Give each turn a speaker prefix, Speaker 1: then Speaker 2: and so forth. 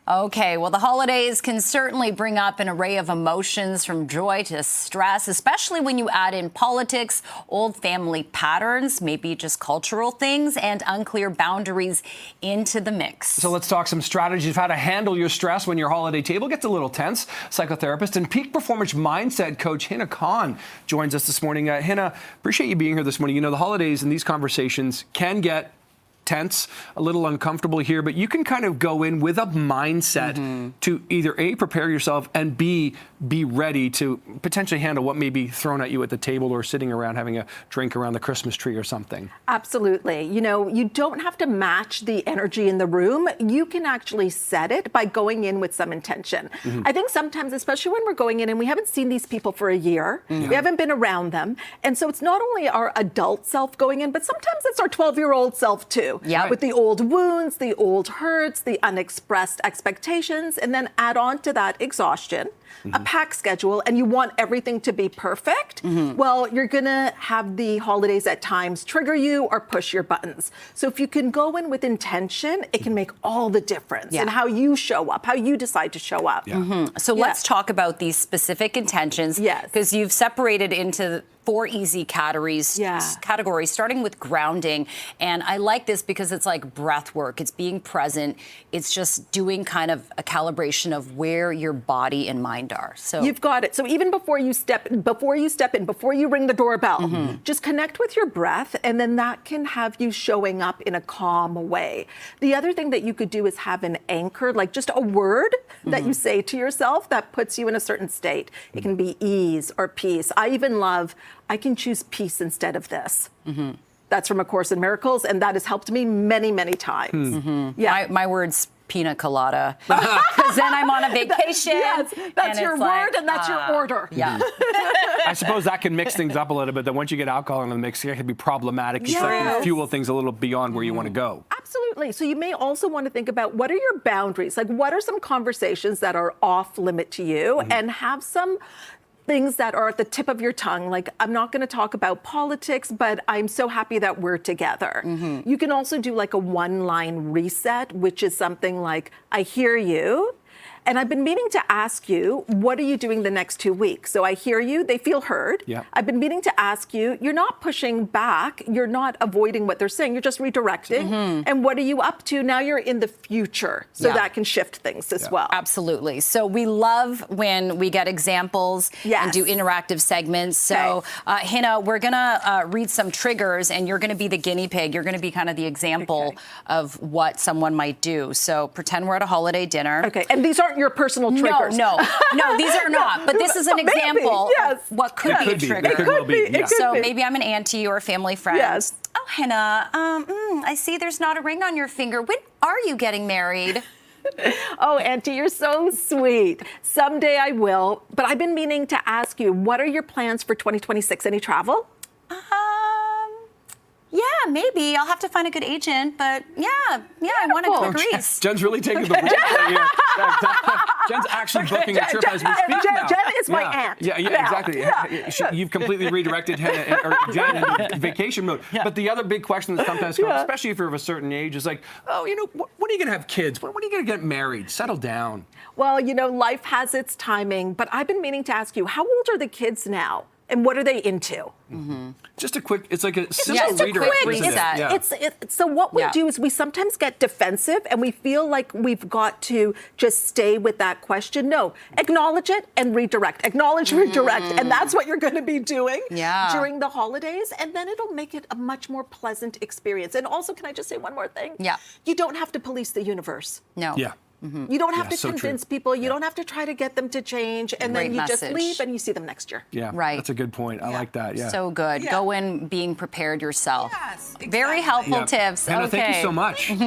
Speaker 1: Okay, well, the holidays can certainly bring up an array of emotions from joy to stress, especially when you add in politics, old family patterns, maybe just cultural things, and unclear boundaries into the mix.
Speaker 2: So let's talk some strategies of how to handle your stress when your holiday table gets a little tense. Psychotherapist and peak performance mindset coach Hina Khan joins us this morning. Hina, appreciate you being here this morning. You know, the holidays and these conversations can get tense, a little uncomfortable here, but you can kind of go in with a mindset to either A, prepare yourself, and B, be ready to potentially handle what may be thrown at you at the table or sitting around having a drink around the Christmas tree or something.
Speaker 3: Absolutely. You know, you don't have to match the energy in the room. You can actually set it by going in with some intention. I think sometimes, especially when we're going in and we haven't seen these people for a year, we haven't been around them. And so it's not only our adult self going in, but sometimes it's our 12-year-old self too.
Speaker 1: Yeah.
Speaker 3: With the old wounds, the old hurts, the unexpressed expectations, and then add on to that exhaustion, a packed schedule, and you want everything to be perfect, well, you're gonna have the holidays at times trigger you or push your buttons. So if you can go in with intention, it can make all the difference in how you show up, how you decide to show up.
Speaker 1: So let's talk about these specific intentions, because you've separated into 4 easy categories, starting with grounding. And I like this because it's like breath work. It's being present. It's just doing kind of a calibration of where your body and mind are. So
Speaker 3: you've got it. So even before you step in, before you ring the doorbell, just connect with your breath, and then that can have you showing up in a calm way. The other thing that you could do is have an anchor, like just a word that you say to yourself that puts you in a certain state. It can be ease or peace. I even love, I can choose peace instead of this. That's from A Course in Miracles, and that has helped me many, many times.
Speaker 1: my word's pina colada, because then I'm on a vacation.
Speaker 3: That's your word, and that's your order.
Speaker 2: I suppose that can mix things up a little bit. That once you get alcohol in the mix, it can be problematic. It can fuel things a little beyond where you want to go.
Speaker 3: Absolutely. So you may also want to think about, what are your boundaries? Like, what are some conversations that are off limit to you, and have some things that are at the tip of your tongue. Like, I'm not going to talk about politics, but I'm so happy that we're together. You can also do like a one-line reset, which is something like, I hear you, and I've been meaning to ask you, what are you doing the next 2 weeks? So I hear you, they feel heard. I've been meaning to ask you, you're not pushing back, you're not avoiding what they're saying, you're just redirecting. And what are you up to? Now you're in the future, so that can shift things as well.
Speaker 1: Absolutely. So we love when we get examples and do interactive segments. So Hina, we're gonna read some triggers, and you're gonna be the guinea pig. You're gonna be kind of the example of what someone might do. So pretend we're at a holiday dinner.
Speaker 3: Okay, and these aren't your personal triggers.
Speaker 1: No, these are not. But this is an example of what could be a trigger.
Speaker 3: It could be.
Speaker 1: So maybe I'm an auntie or a family friend. Oh, Hina, I see there's not a ring on your finger. When are you getting married?
Speaker 3: Oh, Auntie, you're so sweet. Someday I will. But I've been meaning to ask you, what are your plans for 2026? Any travel?
Speaker 1: Yeah, maybe. I'll have to find a good agent, but I want to go to Greece.
Speaker 2: Jen's really taking the lead here. Jen's actually booking a trip as we speak now.
Speaker 3: Jen is my aunt.
Speaker 2: Exactly. You've completely redirected Jen into vacation mode. But the other big question that sometimes comes, especially if you're of a certain age, is like, oh, you know, when are you going to have kids? When are you going to get married? Settle down.
Speaker 3: Well, you know, life has its timing, but I've been meaning to ask you, how old are the kids now? And what are they into?
Speaker 2: Just a quick, it's like a simple
Speaker 1: reset.
Speaker 3: So what we do is we sometimes get defensive and we feel like we've got to just stay with that question. No, acknowledge it and redirect. Acknowledge, redirect. And that's what you're going to be doing during the holidays. And then it'll make it a much more pleasant experience. And also, can I just say one more thing? You don't have to police the universe. You don't have to convince people. You don't have to try to get them to change. And then you just leave and you see them next year.
Speaker 2: That's a good point. I like that.
Speaker 1: So good. Go in being prepared yourself. Very helpful tips.
Speaker 2: Hina, thank you so much.